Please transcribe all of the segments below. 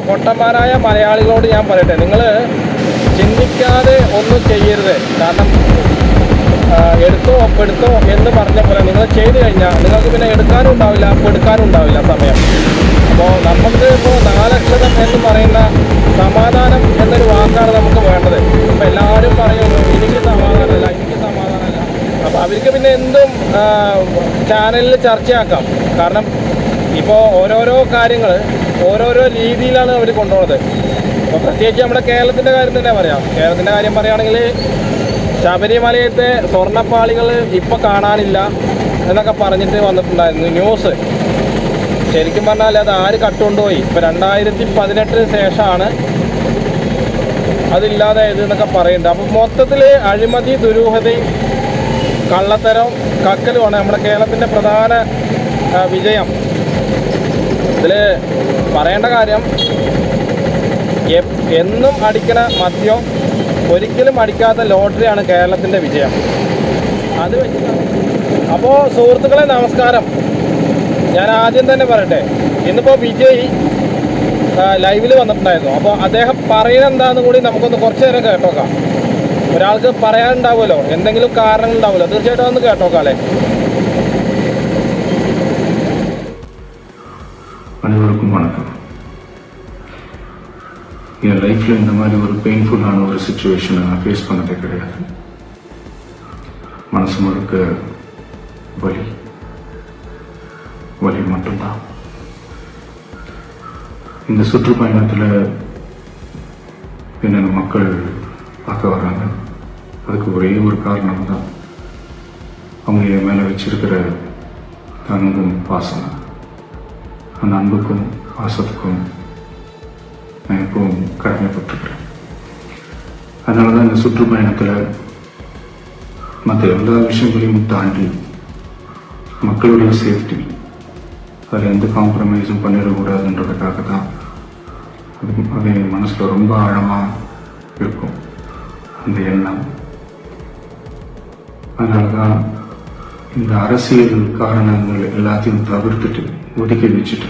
പൊട്ടന്മാരായ മലയാളികളോട് ഞാൻ പറയട്ടെ, നിങ്ങൾ ചിന്തിക്കാതെ ഒന്നും ചെയ്യരുത്. കാരണം എടുത്തോ ഒപ്പെടുത്തോ എന്ന് പറഞ്ഞ പോലെ നിങ്ങൾ ചെയ്തു കഴിഞ്ഞാൽ നിങ്ങൾക്ക് പിന്നെ എടുക്കാനും ഉണ്ടാവില്ല, എടുക്കാനും ഉണ്ടാവില്ല സമയം. അപ്പോൾ നമുക്ക് ഇപ്പോൾ 4 അക്ഷരം എന്ന് പറയുന്ന സമാധാനം എന്നൊരു വാക്കാണ് നമുക്ക് വേണ്ടത്. അപ്പോൾ എല്ലാവരും പറയുന്നു എനിക്ക് സമാധാനമല്ല, എനിക്ക് സമാധാനമല്ല. അപ്പോൾ അവർക്ക് പിന്നെ എന്തും ചാനലിൽ ചർച്ചയാക്കാം. കാരണം ഇപ്പോൾ ഓരോരോ കാര്യങ്ങൾ ഓരോരോ രീതിയിലാണ് അവർ കൊണ്ടുപോകുന്നത്. അപ്പോൾ പ്രത്യേകിച്ച് നമ്മുടെ കേരളത്തിൻ്റെ കാര്യം തന്നെ പറയാം. കേരളത്തിൻ്റെ കാര്യം പറയുകയാണെങ്കിൽ ശബരിമലയത്തെ സ്വർണ്ണപ്പാളികൾ ഇപ്പോൾ കാണാനില്ല എന്നൊക്കെ പറഞ്ഞിട്ട് വന്നിട്ടുണ്ടായിരുന്നു ന്യൂസ്. ശരിക്കും പറഞ്ഞാൽ അത് ആര് കട്ടുകൊണ്ടുപോയി? ഇപ്പോൾ 2018 ശേഷമാണ് അതില്ലാതായത് എന്നൊക്കെ പറയുന്നുണ്ട്. അപ്പം മൊത്തത്തിൽ അഴിമതി, ദുരൂഹതയും കള്ളത്തരം കക്കലുമാണ് നമ്മുടെ കേരളത്തിൻ്റെ പ്രധാന വിജയം. ഇതിൽ പറയേണ്ട കാര്യം, എന്നും അടിക്കണ മദ്യം ഒരിക്കലും അടിക്കാത്ത ലോട്ടറിയാണ് കേരളത്തിൻ്റെ വിജയം. അത് വെച്ചിട്ടാണ്. അപ്പോൾ സുഹൃത്തുക്കളെ നമസ്കാരം. ഞാൻ ആദ്യം തന്നെ പറയട്ടെ, ഇന്നിപ്പോൾ വിജയ് ലൈവിൽ വന്നിട്ടുണ്ടായിരുന്നു. അപ്പോൾ അദ്ദേഹം പറയുന്നത് എന്താണെന്ന് കൂടി നമുക്കൊന്ന് കുറച്ച് നേരം കേട്ടോക്കാം. ഒരാൾക്ക് പറയാനുണ്ടാവുമല്ലോ, എന്തെങ്കിലും കാരണങ്ങൾ ഉണ്ടാവുമല്ലോ, തീർച്ചയായിട്ടും ഒന്ന് കേട്ടോക്കാം അല്ലേ. அனைவருக்கும் வணக்கம். என் லைஃப்பில் இந்த மாதிரி ஒரு பெயின்ஃபுல்லான ஒரு சிச்சுவேஷனை நான் ஃபேஸ் பண்ணதே கிடையாது. மனசு முழுக்க வலி மட்டும்தான். இந்த சுற்றுப்பயணத்தில் என்னென்ன மக்கள் பார்க்க வர்றாங்க, அதுக்கு ஒரே ஒரு காரணம் தான், அவங்க என் மேலே வச்சிருக்கிற அன்பும் பாசம். அந்த அன்புக்கும் பாசத்துக்கும் நான் எப்பவும் கடமைப்பட்டிருக்கிறேன். அதனால தான் இந்த சுற்றுப்பயணத்தில் மற்ற எல்லா விஷயங்களையும் தாண்டி மக்களுடைய சேஃப்டி, அதில் எந்த காம்ப்ரமைஸும் பண்ணிடக்கூடாதுன்றதுக்காக தான் அது என் மனசில் ரொம்ப ஆழமாக இருக்கும் அந்த எண்ணம். அதனால தான் இந்த அரசியல் காரணங்கள் எல்லாத்தையும் தவிர்த்துட்டு ஒதுக்கி வச்சுட்டு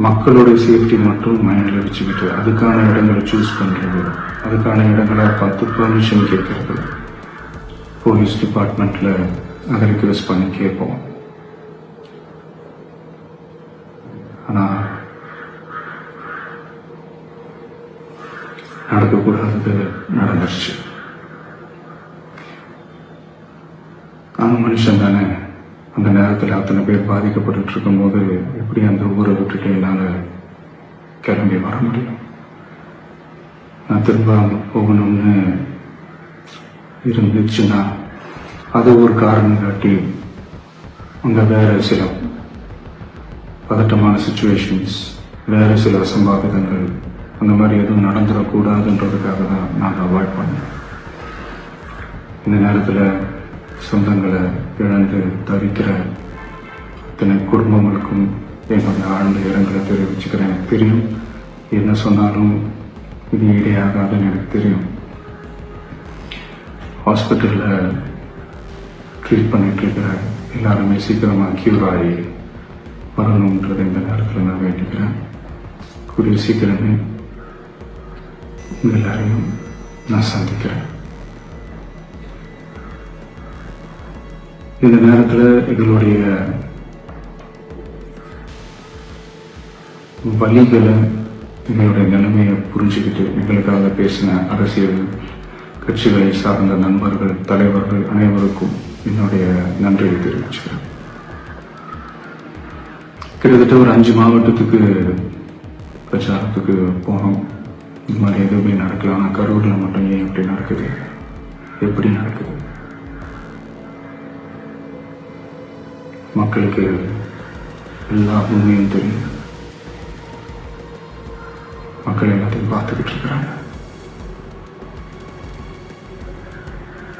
மக்களோட சேஃப்டி மட்டும் மைண்டில் வச்சுக்கிட்டு அதுக்கான இடங்களை சூஸ் பண்ணுறது, அதுக்கான இடங்களை பார்த்து பெர்மிஷன் கேட்கறது, போலீஸ் டிபார்ட்மெண்ட்டில் அதை ரிக்வெஸ்ட் பண்ணி கேட்போம். ஆனால் நடக்கக்கூடாதது நடந்துருச்சு. நானும் மனுஷன் தானே. அந்த நேரத்தில் அத்தனை பேர் பாதிக்கப்பட்டு இருக்கும்போது எப்படி அந்த ஊரை விட்டுட்டு என்னால் கிளம்பி வர முடியும்? நான் திரும்ப அங்கே போகணும்னு இருந்துச்சுன்னா அது ஒரு காரணம் காட்டி அங்கே வேற சில பதட்டமான சுச்சுவேஷன்ஸ், வேற சில அசம்பாவிதங்கள் அந்த மாதிரி எதுவும் நடந்துடக்கூடாதுன்றதுக்காக தான் நாங்கள் அவாய்ட் பண்ணோம். இந்த நேரத்தில் சொந்தங்களை இழந்து தவிக்கிற அத்தனை குடும்பங்களுக்கும் என்னுடைய ஆழ்ந்த இரங்கலை தெரிவிச்சுக்கிறேன். எனக்கு தெரியும், என்ன சொன்னாலும் இது ஈடையாகாதுன்னு எனக்கு தெரியும். ஹாஸ்பிட்டலில் ட்ரீட் பண்ணிட்டு இருக்கிற எல்லாருமே சீக்கிரமாக க்யூர் ஆகி வரணுன்றது இந்த நேரத்தில் நான் வேண்டிக்கிறேன். கூடிய சீக்கிரமே எல்லாரையும் நான் சந்திக்கிறேன். இந்த நேரத்தில் எங்களுடைய வழிகளை, எங்களுடைய நிலைமையை புரிஞ்சுக்கிட்டு எங்களுக்காக பேசின அரசியல் கட்சிகளை சார்ந்த நண்பர்கள், தலைவர்கள் அனைவருக்கும் என்னுடைய நன்றியை தெரிவிச்சுக்கிறேன். கிட்டத்தட்ட ஒரு 5 மாவட்டத்துக்கு பிரச்சாரத்துக்கு போனோம். இந்த மாதிரி எதுவுமே நடக்கல. ஆனால் கரூரில் மட்டும் ஏன் எப்படி நடக்குது, எப்படி நடக்குது? மக்களுக்கு எல்லா உண்மையும் தெரியும். மக்கள் எல்லாத்தையும் பார்த்துக்கிட்டு இருக்கிறாங்க.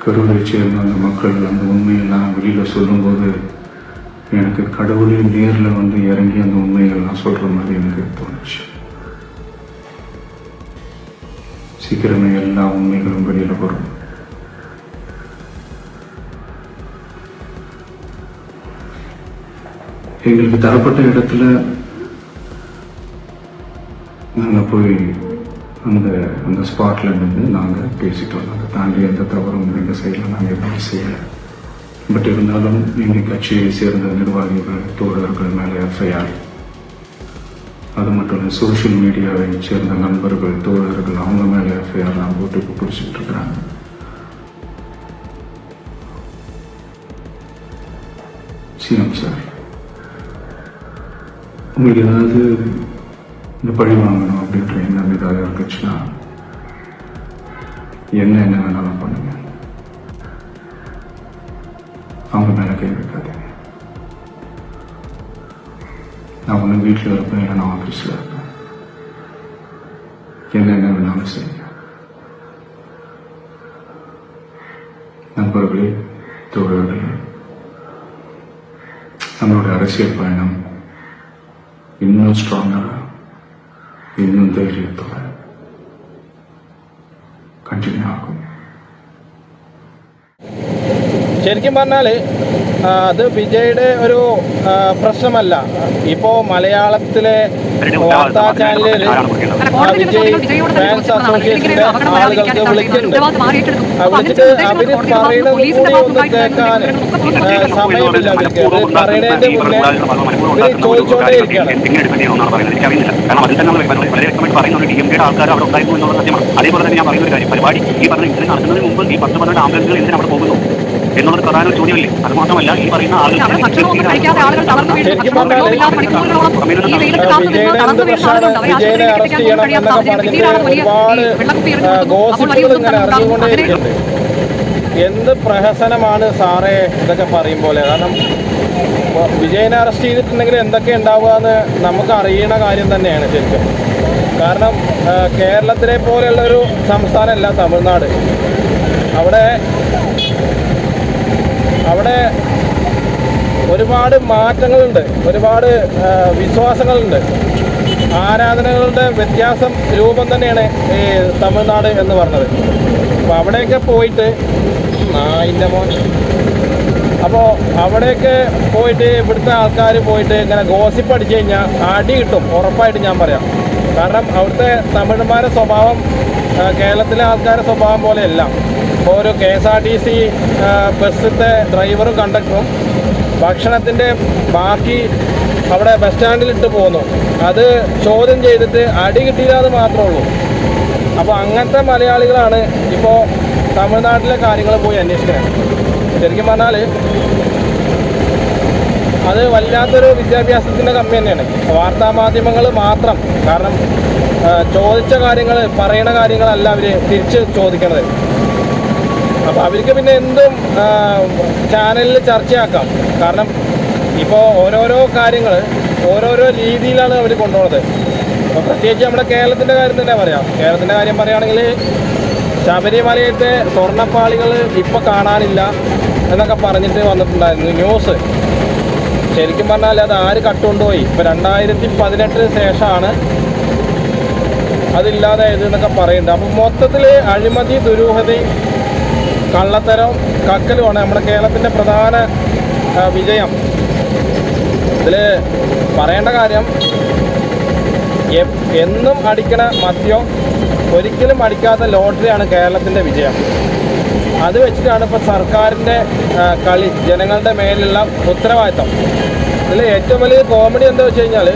கரூரை சேர்ந்த அந்த மக்கள் அந்த உண்மையெல்லாம் வெளியில் சொல்லும்போது எனக்கு கடவுளே நேரில் வந்து இறங்கி அந்த உண்மைகள்லாம் சொல்கிற மாதிரி எனக்கு தோணுச்சு. சீக்கிரமே எல்லா உண்மைகளும் வெளியில் வரும். எங்களுக்கு தரப்பட்ட இடத்துல நாங்கள் போய் அந்த ஸ்பாட்டில் இருந்து நாங்கள் பேசிட்டோம். அதை தாண்டி எந்த தவறும் எங்கள் சைடில் நாங்கள் எதுவும் செய்யலை. பட் இருந்தாலும் எங்கள் கட்சியை சேர்ந்த நிர்வாகிகள் தோழர்கள் மேலே எஃப்ஐஆர், அது மட்டும் இல்லை சோஷியல் மீடியாவை சேர்ந்த நண்பர்கள் தோழர்கள் அவங்க மேலே எஃப்ஐஆர்லாம் போட்டு இப்போ பிடிச்சிட்டு இருக்கிறாங்க. சிஎம் சார், உங்களுக்கு ஏதாவது இந்த பழி வாங்கணும் அப்படின்ற எண்ணம் ஏதாவது இருக்குச்சுன்னா என்ன வேணாலும் பண்ணுங்க, அவங்க மேலே கை வைக்காதீங்க. நான் ஒன்று வீட்டில் இருப்பேன், இல்லை நான் ஆஃபீஸில் இருப்பேன், என்ன வேணாலும் செய்யுங்க. நண்பர்களே, தோழர்களே, நம்மளுடைய அரசியல் பயணம் இன்னும் ஸ்ட்ராங்கராக, இன்னும் தைரியத்தோட കണ്ടിന്യൂ ആക്കും. ശരിക്കും പറഞ്ഞാൽ അത് വിജയുടെ ഒരു പ്രശ്നമല്ല. ഇപ്പോൾ മലയാളത്തിലെ വാർത്താ ചാനലിൽ വിജയ് ഫാൻസ് അസോസിയേഷൻ്റെ ആളുകൾക്ക് വിളിച്ചിട്ടുണ്ട്. വിളിച്ചിട്ട് അവർ പറയുന്നത് കൂടി ഒന്ന് കേൾക്കാൻ സമയമില്ല. അവർക്ക് അവർ പറയുന്നതിൻ്റെ മുന്നേ ഇവർ ചോദിച്ചുകൊണ്ടേ ഇരിക്കുകയാണ്. അതേപോലെ തന്നെ ഞാൻ പറയുന്ന ഒരു കാര്യം, പരിപാടി ഈ പറഞ്ഞ ഇൻസിഡന്റ് നടക്കുന്നതിന് മുമ്പ് ഈ 10-12 ആംബുലൻസുകൾ എന്തിനാണ് അവിടെ പോകുന്നു എന്നുള്ളത് പ്രധാന ഒരു ചോദ്യമല്ലേ? അത് മാത്രമല്ല, ഈ പറയുന്ന ആളുകൾ വിജയനെ അറസ്റ്റ് ചെയ്യണം എന്നൊക്കെ പറഞ്ഞിട്ട് ഒരുപാട് ഗോസിപ്പുകൾ ഇങ്ങനെ ഇറങ്ങിക്കൊണ്ടേയിരിക്കുന്നുണ്ട്. എന്ത് പ്രഹസനമാണ് സാറേ ഇതൊക്കെ പറയും പോലെ. കാരണം വിജയനെ അറസ്റ്റ് ചെയ്തിട്ടുണ്ടെങ്കിൽ എന്തൊക്കെ ഉണ്ടാവുക എന്ന് നമുക്ക് അറിയണ കാര്യം തന്നെയാണ് ശരിക്കും. കാരണം കേരളത്തിലെ പോലെയുള്ളൊരു സംസ്ഥാനമല്ല തമിഴ്നാട്. അവിടെ ഒരുപാട് മാറ്റങ്ങളുണ്ട്, ഒരുപാട് വിശ്വാസങ്ങളുണ്ട്, ആരാധനകളുടെ വ്യത്യാസം രൂപം തന്നെയാണ് ഈ തമിഴ്നാട് എന്ന് പറഞ്ഞത്. അപ്പോൾ അവിടെയൊക്കെ പോയിട്ട് അപ്പോൾ അവിടെയൊക്കെ പോയിട്ട് ഇവിടുത്തെ ആൾക്കാർ പോയിട്ട് ഇങ്ങനെ ഗോസിപ്പ് അടിച്ചു കഴിഞ്ഞാൽ അടി കിട്ടും, ഉറപ്പായിട്ട് ഞാൻ പറയാം. കാരണം അവിടുത്തെ തമിഴന്മാരുടെ സ്വഭാവം കേരളത്തിലെ ആൾക്കാരുടെ സ്വഭാവം പോലെയല്ല. ഇപ്പോൾ ഒരു KSRTC ബസ്സിൻ്റെ ഡ്രൈവറും കണ്ടക്ടറും ഭക്ഷണത്തിൻ്റെ ബാക്കി അവിടെ ബസ് സ്റ്റാൻഡിലിട്ട് പോന്നു. അത് ചോദ്യം ചെയ്തിട്ട് അടി കിട്ടിയില്ല എന്ന് മാത്രമേ ഉള്ളൂ. അപ്പോൾ അങ്ങനത്തെ മലയാളികളാണ് ഇപ്പോൾ തമിഴ്നാട്ടിലെ കാര്യങ്ങൾ പോയി അന്വേഷിക്കുന്നത്. ശരിക്കും പറഞ്ഞാൽ അത് വല്ലാത്തൊരു വിദ്യാഭ്യാസത്തിൻ്റെ കമ്മി തന്നെയാണ്. വാർത്താമാധ്യമങ്ങൾ മാത്രം, കാരണം ചോദിച്ച കാര്യങ്ങൾ പറയുന്ന കാര്യങ്ങളല്ല അവർ തിരിച്ച് ചോദിക്കണത്. അപ്പോൾ അവർക്ക് പിന്നെ എന്തും ചാനലിൽ ചർച്ചയാക്കാം. കാരണം ഇപ്പോൾ ഓരോരോ കാര്യങ്ങൾ ഓരോരോ രീതിയിലാണ് അവർ കൊണ്ടുപോകുന്നത്. അപ്പോൾ പ്രത്യേകിച്ച് നമ്മുടെ കേരളത്തിൻ്റെ കാര്യം തന്നെ പറയാം. കേരളത്തിൻ്റെ കാര്യം പറയുകയാണെങ്കിൽ ശബരിമലയത്തെ സ്വർണ്ണപ്പാളികൾ ഇപ്പോൾ കാണാനില്ല എന്നൊക്കെ പറഞ്ഞിട്ട് വന്നിട്ടുണ്ടായിരുന്നു ന്യൂസ്. ശരിക്കും പറഞ്ഞാൽ അത് ആര് കട്ടുകൊണ്ടുപോയി? ഇപ്പോൾ 2018 ശേഷമാണ് അതില്ലാതായത് എന്നൊക്കെ പറയുന്നുണ്ട്. അപ്പോൾ മൊത്തത്തിൽ അഴിമതി, ദുരൂഹത, കള്ളത്തരം, കക്കലുമാണ് നമ്മുടെ കേരളത്തിൻ്റെ പ്രധാന വിജയം. ഇതിൽ പറയേണ്ട കാര്യം, എന്നും അടിക്കണ മദ്യം ഒരിക്കലും അടിക്കാത്ത ലോട്ടറിയാണ് കേരളത്തിൻ്റെ വിജയം. അത് വെച്ചിട്ടാണ് ഇപ്പോൾ സർക്കാരിൻ്റെ കളി, ജനങ്ങളുടെ മേലുള്ള ഉത്തരവാദിത്തം. ഇതിൽ ഏറ്റവും വലിയ കോമഡി എന്താ വെച്ച് കഴിഞ്ഞാൽ,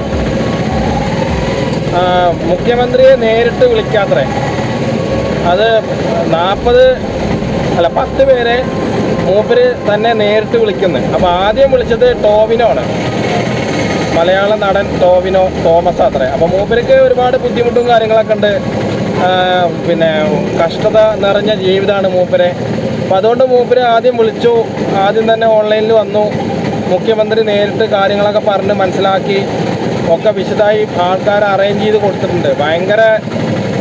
മുഖ്യമന്ത്രിയെ നേരിട്ട് വിളിക്കാത്രേ. അത് 10 പേരെ മൂപ്പര് തന്നെ നേരിട്ട് വിളിക്കുന്നത്. അപ്പോൾ ആദ്യം വിളിച്ചത് ടോവിനോ ആണ്, മലയാള നടൻ ടോവിനോ തോമസ് അത്രേ. അപ്പോൾ മൂപ്പർക്ക് ഒരുപാട് ബുദ്ധിമുട്ടും കാര്യങ്ങളൊക്കെ ഉണ്ട്, പിന്നെ കഷ്ടത നിറഞ്ഞ ജീവിതമാണ് മൂപ്പരെ. അപ്പോൾ അതുകൊണ്ട് മൂപ്പര് ആദ്യം വിളിച്ചു, ആദ്യം തന്നെ ഓൺലൈനിൽ വന്നു. മുഖ്യമന്ത്രി നേരിട്ട് കാര്യങ്ങളൊക്കെ പറഞ്ഞ് മനസ്സിലാക്കി ഒക്കെ വിശദമായി ആൾക്കാരെ അറേഞ്ച് ചെയ്ത് കൊടുത്തിട്ടുണ്ട്. ഭയങ്കര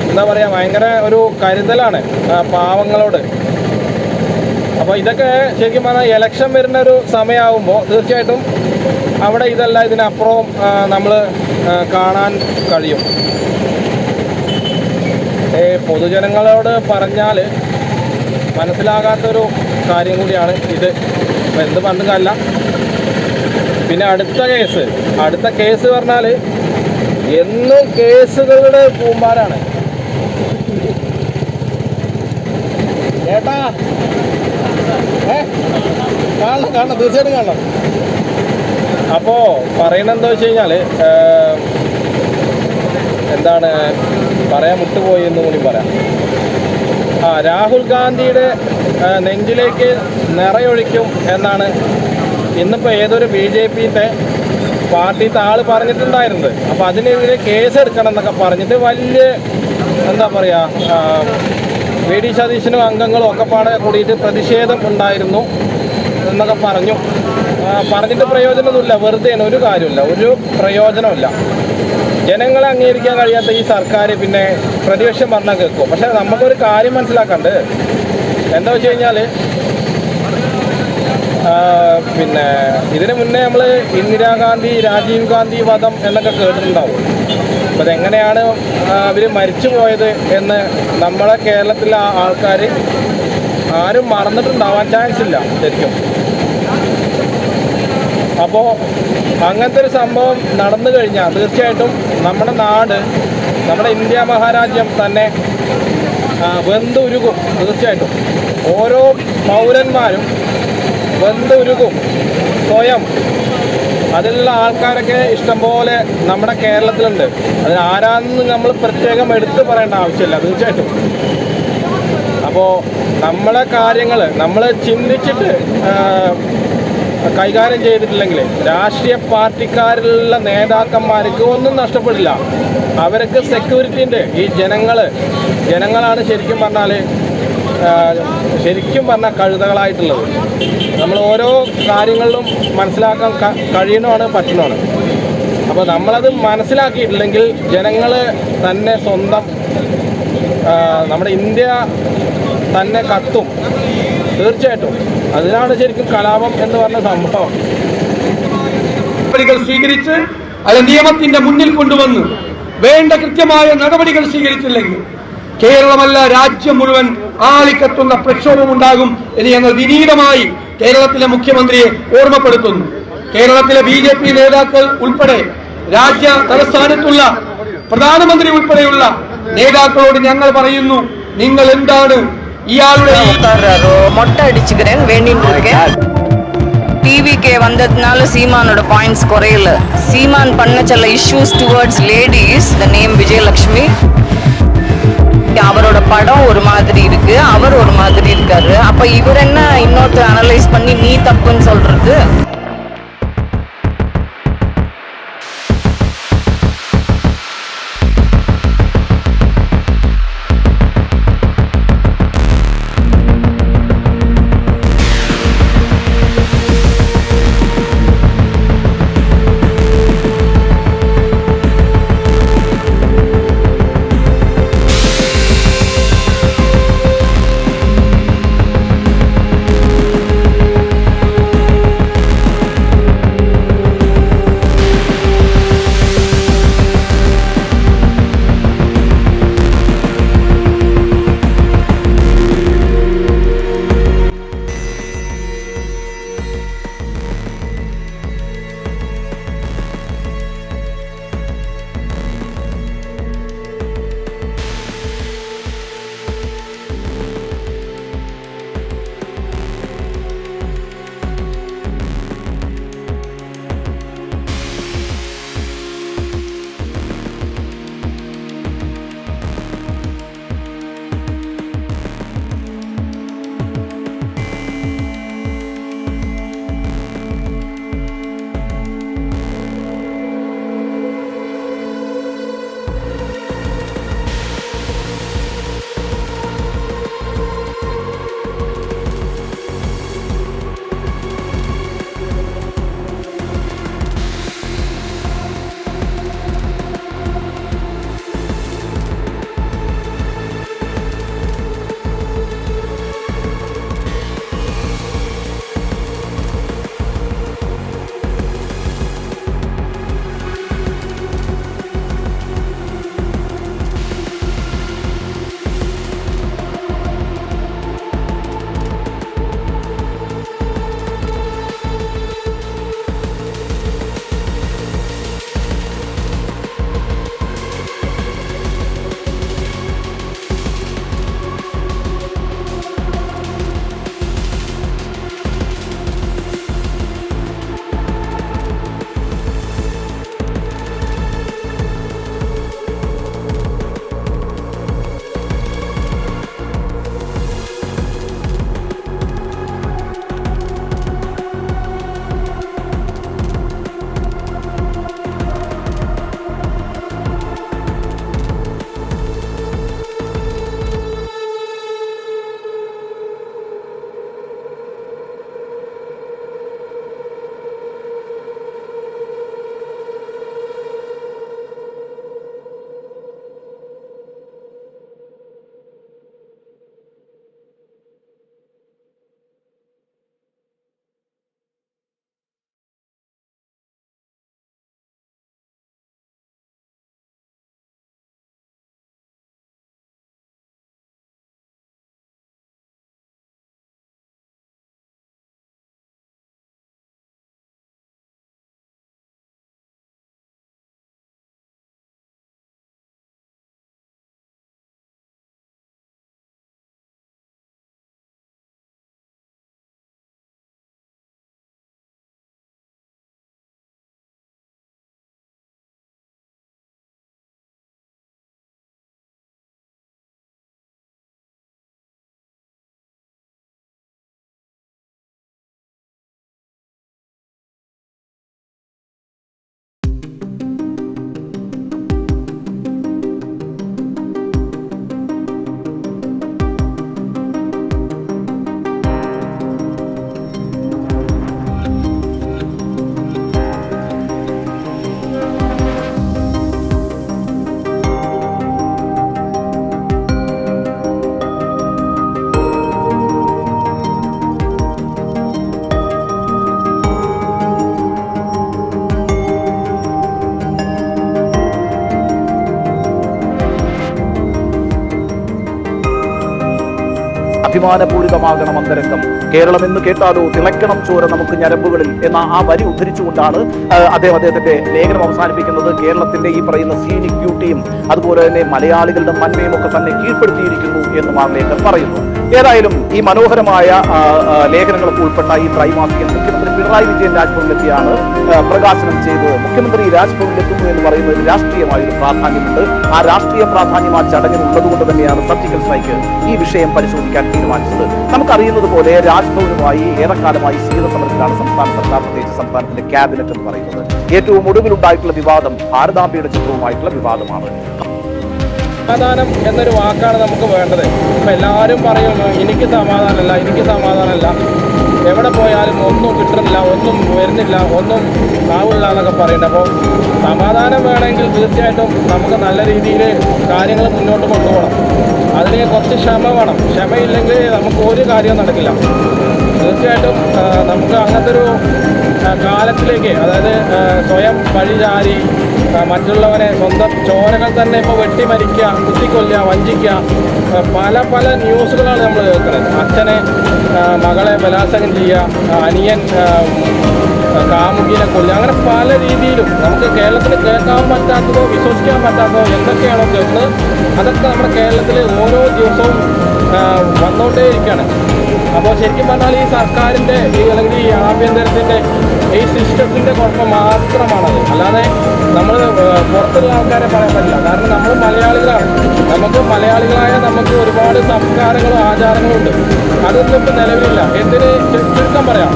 എന്താ പറയുക, ഭയങ്കര ഒരു കരുതലാണ് പാവങ്ങളോട്. അപ്പോൾ ഇതൊക്കെ ശരിക്കും പറഞ്ഞാൽ ഇലക്ഷൻ വരുന്ന ഒരു സമയമാകുമ്പോൾ തീർച്ചയായിട്ടും അവിടെ ഇതല്ല ഇതിനപ്പുറവും നമ്മൾ കാണാൻ കഴിയും. പൊതുജനങ്ങളോട് പറഞ്ഞാൽ മനസ്സിലാകാത്തൊരു കാര്യം കൂടിയാണ് ഇത്. അപ്പോൾ എന്ത് പറഞ്ഞ കാര്യമില്ല. പിന്നെ അടുത്ത കേസ് പറഞ്ഞാൽ എന്നും കേസുകളുടെ കൂമ്പാരാണ്. ചേട്ടാ കാണണം, തീർച്ചയായിട്ടും കാണണം. അപ്പോൾ പറയണത് എന്താ വെച്ച് കഴിഞ്ഞാൽ, എന്താണ് പറയാൻ വിട്ടുപോയി എന്ന് കൂടി പറയാം. രാഹുൽ ഗാന്ധിയുടെ നെഞ്ചിലേക്ക് നിറയൊഴിക്കും എന്നാണ് ഇന്നിപ്പോൾ ഏതൊരു BJPയുടെ പാർട്ടിത്തെ ആൾ പറഞ്ഞിട്ടുണ്ടായിരുന്നത്. അപ്പോൾ അതിനെതിരെ കേസെടുക്കണം എന്നൊക്കെ പറഞ്ഞിട്ട് വലിയ എന്താ പറയുക, VD സതീശനും അംഗങ്ങളും ഒക്കെ പാടെ കൂടിയിട്ട് പ്രതിഷേധം ഉണ്ടായിരുന്നു എന്നൊക്കെ പറഞ്ഞിട്ട് പ്രയോജനമൊന്നുമില്ല. വെറുതെയാണ്, ഒരു കാര്യമില്ല, ഒരു പ്രയോജനമില്ല. ജനങ്ങളെ അംഗീകരിക്കാൻ കഴിയാത്ത ഈ സർക്കാർ പിന്നെ പ്രതിപക്ഷം പറഞ്ഞാൽ കേൾക്കും. പക്ഷേ നമുക്കൊരു കാര്യം മനസ്സിലാക്കാണ്ട്, എന്താ വെച്ച് കഴിഞ്ഞാൽ, പിന്നെ ഇതിന് മുന്നേ നമ്മൾ ഇന്ദിരാഗാന്ധി രാജീവ് ഗാന്ധി വധം എന്നൊക്കെ കേട്ടിട്ടുണ്ടാവും. അപ്പോൾ അതെങ്ങനെയാണ് അവർ മരിച്ചു പോയത് എന്ന് നമ്മളെ കേരളത്തിലെ ആൾക്കാർ ആരും മറന്നിട്ടുണ്ടാവാൻ ചാൻസ് ഇല്ല ശരിക്കും. അപ്പോൾ അങ്ങനത്തെ ഒരു സംഭവം നടന്നു കഴിഞ്ഞാൽ തീർച്ചയായിട്ടും നമ്മുടെ നാട്, നമ്മുടെ ഇന്ത്യ മഹാരാജ്യം തന്നെ വെന്തുരുകും. തീർച്ചയായിട്ടും ഓരോ പൗരന്മാരും വെന്തുരുകും സ്വയം. അതിലുള്ള ആൾക്കാരൊക്കെ ഇഷ്ടംപോലെ നമ്മുടെ കേരളത്തിലുണ്ട്. അതിന് ആരാന്ന് നമ്മൾ പ്രത്യേകം എടുത്തു പറയേണ്ട ആവശ്യമില്ല തീർച്ചയായിട്ടും. അപ്പോൾ നമ്മളെ കാര്യങ്ങൾ നമ്മൾ ചിന്തിച്ചിട്ട് കൈകാര്യം ചെയ്തിട്ടില്ലെങ്കിൽ രാഷ്ട്രീയ പാർട്ടിക്കാരിലുള്ള നേതാക്കന്മാർക്ക് ഒന്നും നഷ്ടപ്പെടില്ല. അവർക്ക് സെക്യൂരിറ്റിൻ്റെ ഈ ജനങ്ങളാണ് ശരിക്കും പറഞ്ഞാൽ കഴുതകളായിട്ടുള്ളത്. നമ്മൾ ഓരോ കാര്യങ്ങളിലും മനസ്സിലാക്കാൻ കഴിയണമാണ്, പറ്റണമാണ്. അപ്പോൾ നമ്മളത് മനസ്സിലാക്കിയിട്ടില്ലെങ്കിൽ ജനങ്ങൾ തന്നെ സ്വന്തം നമ്മുടെ ഇന്ത്യ തന്നെ കത്തും തീർച്ചയായിട്ടും. അതിനാണ് ശരിക്കും കലാപം എന്ന് പറഞ്ഞ സംഭവം. നടപടികൾ സ്വീകരിച്ച് അത് നിയമത്തിന്റെ മുന്നിൽ കൊണ്ടുവന്ന് വേണ്ട കൃത്യമായ നടപടികൾ സ്വീകരിച്ചില്ലെങ്കിൽ കേരളമല്ല രാജ്യം മുഴുവൻ ആളിക്കത്തുന്ന പ്രക്ഷോഭമുണ്ടാകും എന്ന് ഞങ്ങൾ വിനീതമായി കേരളത്തിലെ മുഖ്യമന്ത്രിയെ ഓർമ്മപ്പെടുത്തുന്നു. കേരളത്തിലെ BJP നേതാക്കൾ ഉൾപ്പെടെ രാജ്യ തലസ്ഥാനത്തുള്ള പ്രധാനമന്ത്രി ഉൾപ്പെടെയുള്ള നേതാക്കളോട് ഞങ്ങൾ പറയുന്നു, നിങ്ങൾ എന്താണ് ഇയാളുടെ மொட்டை அடிச்சுக்கிறேன் வேண்டிட்டு இருக்கேன். டிவிகே வந்ததுனால சீமானோட பாயிண்ட்ஸ் குறையல. சீமான் பண்ண சில issues towards ladies, the name Vijayalakshmi, அவரோட படம் ஒரு மாதிரி இருக்கு, அவர் ஒரு மாதிரி இருக்காரு. அப்ப இவர் என்ன இன்னொருத்தர் அனலைஸ் பண்ணி நீ தப்புன்னு சொல்றது? അഭിമാനപൂരിതമാകണം അന്തരംഗം. കേരളം എന്ന് കേട്ടാലോ തിളക്കണം ചോര നമുക്ക് ഞരമ്പുകളിൽ എന്ന ആ വരി ഉദ്ധരിച്ചുകൊണ്ടാണ് അദ്ദേഹത്തിന്റെ ലേഖനം അവസാനിപ്പിക്കുന്നത്. കേരളത്തിന്റെ ഈ പറയുന്ന സീനിക് ബ്യൂട്ടിയും അതുപോലെ തന്നെ മലയാളികളുടെ നന്മയും ഒക്കെ തന്നെ കീഴ്പ്പെടുത്തിയിരിക്കുന്നു എന്നും ആ ലേഖകൻ പറയുന്നു. ഏതായാലും ഈ മനോഹരമായ ലേഖനങ്ങളൊക്കെ ഉൾപ്പെട്ട ഈ ത്രൈമാസികൻ മുഖ്യമന്ത്രി പിണറായി വിജയൻ രാജ്ഭവനിലെത്തിയാണ് പ്രകാശനം ചെയ്തത്. മുഖ്യമന്ത്രി രാജ്ഭവനിലെത്തുന്നു എന്ന് പറയുന്നതിന് രാഷ്ട്രീയമായൊരു പ്രാധാന്യമുണ്ട്. ആ രാഷ്ട്രീയ പ്രാധാന്യം ആ ചടങ്ങിന് ഉള്ളതുകൊണ്ട് തന്നെയാണ് സർജിക്കൽ സ്ട്രൈക്ക് ഈ വിഷയം പരിശോധിക്കാൻ തീരുമാനിച്ചത്. നമുക്കറിയുന്നത് പോലെ രാജ്ഭവനുമായി ഏറെക്കാലമായി ശീതസമരത്തിലാണ് സംസ്ഥാന സർക്കാർ, പ്രത്യേകിച്ച് സംസ്ഥാനത്തിന്റെ ക്യാബിനറ്റ് എന്ന് പറയുന്നത്. ഏറ്റവും ഒടുവിലുണ്ടായിട്ടുള്ള വിവാദം ഭാരതാംബയുടെ ചിത്രവുമായിട്ടുള്ള വിവാദമാണ്. സമാധാനം എന്നൊരു വാക്കാണ് നമുക്ക് വേണ്ടത്. ഇപ്പം എല്ലാവരും പറയും എനിക്ക് സമാധാനമല്ല, എവിടെ പോയാലും ഒന്നും കിട്ടുന്നില്ല, ഒന്നും വരുന്നില്ല, ഒന്നും ആവില്ല എന്നൊക്കെ പറയുന്നുണ്ട്. അപ്പോൾ സമാധാനം വേണമെങ്കിൽ തീർച്ചയായിട്ടും നമുക്ക് നല്ല രീതിയിൽ കാര്യങ്ങൾ മുന്നോട്ട് കൊണ്ടുപോകണം. അതിന് കുറച്ച് ക്ഷമ വേണം. ക്ഷമയില്ലെങ്കിൽ നമുക്ക് ഒരു കാര്യവും നടക്കില്ല. തീർച്ചയായിട്ടും നമുക്ക് അങ്ങനത്തെ ഒരു കാലത്തിലേക്ക്, അതായത് സ്വയം വഴിചാരി മറ്റുള്ളവരെ സ്വന്തം ചോരകൾ തന്നെ ഇപ്പോൾ വെട്ടിമരിക്കുക, കുത്തിക്കൊല്ലുക, വഞ്ചിക്കുക, പല ന്യൂസുകളാണ് നമ്മൾ കേൾക്കുന്നത്. അച്ഛനെ മകളെ ബലാത്സംഗം ചെയ്യുക, അനിയൻ കാമുകിനെ കൊല്ലുക, അങ്ങനെ പല രീതിയിലും നമുക്ക് കേരളത്തിൽ കേൾക്കാൻ പറ്റാത്തതോ വിശ്വസിക്കാൻ പറ്റാത്തതോ എന്തൊക്കെയാണോ കേൾക്കുന്നത് അതൊക്കെ നമ്മുടെ കേരളത്തിൽ ഓരോ ദിവസവും വന്നുകൊണ്ടേയിരിക്കുകയാണ്. അപ്പോൾ ശരിക്കും പറഞ്ഞാൽ ഈ സർക്കാരിൻ്റെ അല്ലെങ്കിൽ ഈ ആഭ്യന്തരത്തിൻ്റെ ഈ സിസ്റ്റത്തിൻ്റെ കുഴപ്പം മാത്രമാണത്. അല്ലാതെ നമ്മൾ പുറത്തുള്ള ആൾക്കാരെ പറയാൻ പറ്റില്ല. കാരണം നമ്മൾ മലയാളികളാണ്. മലയാളികളായ നമുക്ക് ഒരുപാട് സംസ്കാരങ്ങളും ആചാരങ്ങളും ഉണ്ട്. അതൊന്നും ഇപ്പം നിലവിലില്ല. എന്തിന് ചുരുക്കം പറയാം,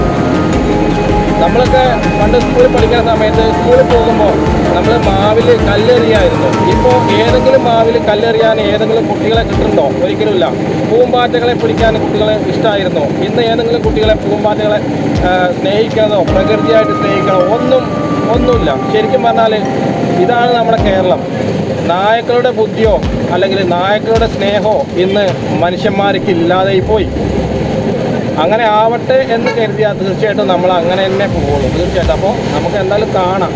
നമ്മളൊക്കെ പണ്ട് സ്കൂളിൽ പഠിക്കുന്ന സമയത്ത് സ്കൂളിൽ പോകുമ്പോൾ നമ്മൾ മാവിൽ കല്ലെറിയായിരുന്നു. ഇപ്പോൾ ഏതെങ്കിലും മാവിൽ കല്ലെറിയാൻ ഏതെങ്കിലും കുട്ടികളെ കിട്ടുന്നുണ്ടോ? ഒരിക്കലുമില്ല. പൂമ്പാറ്റകളെ പിടിക്കാൻ കുട്ടികളെ ഇഷ്ടമായിരുന്നോ? ഇന്ന് ഏതെങ്കിലും കുട്ടികളെ പൂമ്പാറ്റകളെ സ്നേഹിക്കണതോ പ്രകൃതിയായിട്ട് സ്നേഹിക്കണോ? ഒന്നുമില്ല. ശരിക്കും പറഞ്ഞാൽ ഇതാണ് നമ്മുടെ കേരളം. നായക്കളുടെ ബുദ്ധിയോ അല്ലെങ്കിൽ നായക്കളുടെ സ്നേഹമോ ഇന്ന് മനുഷ്യന്മാർക്ക് ഇല്ലാതെ പോയി. അങ്ങനെ ആവട്ടെ എന്ന് കരുതിയാൽ തീർച്ചയായിട്ടും നമ്മൾ അങ്ങനെ തന്നെ പോകുള്ളൂ. തീർച്ചയായിട്ടും അപ്പോൾ നമുക്ക് എന്തായാലും കാണാം.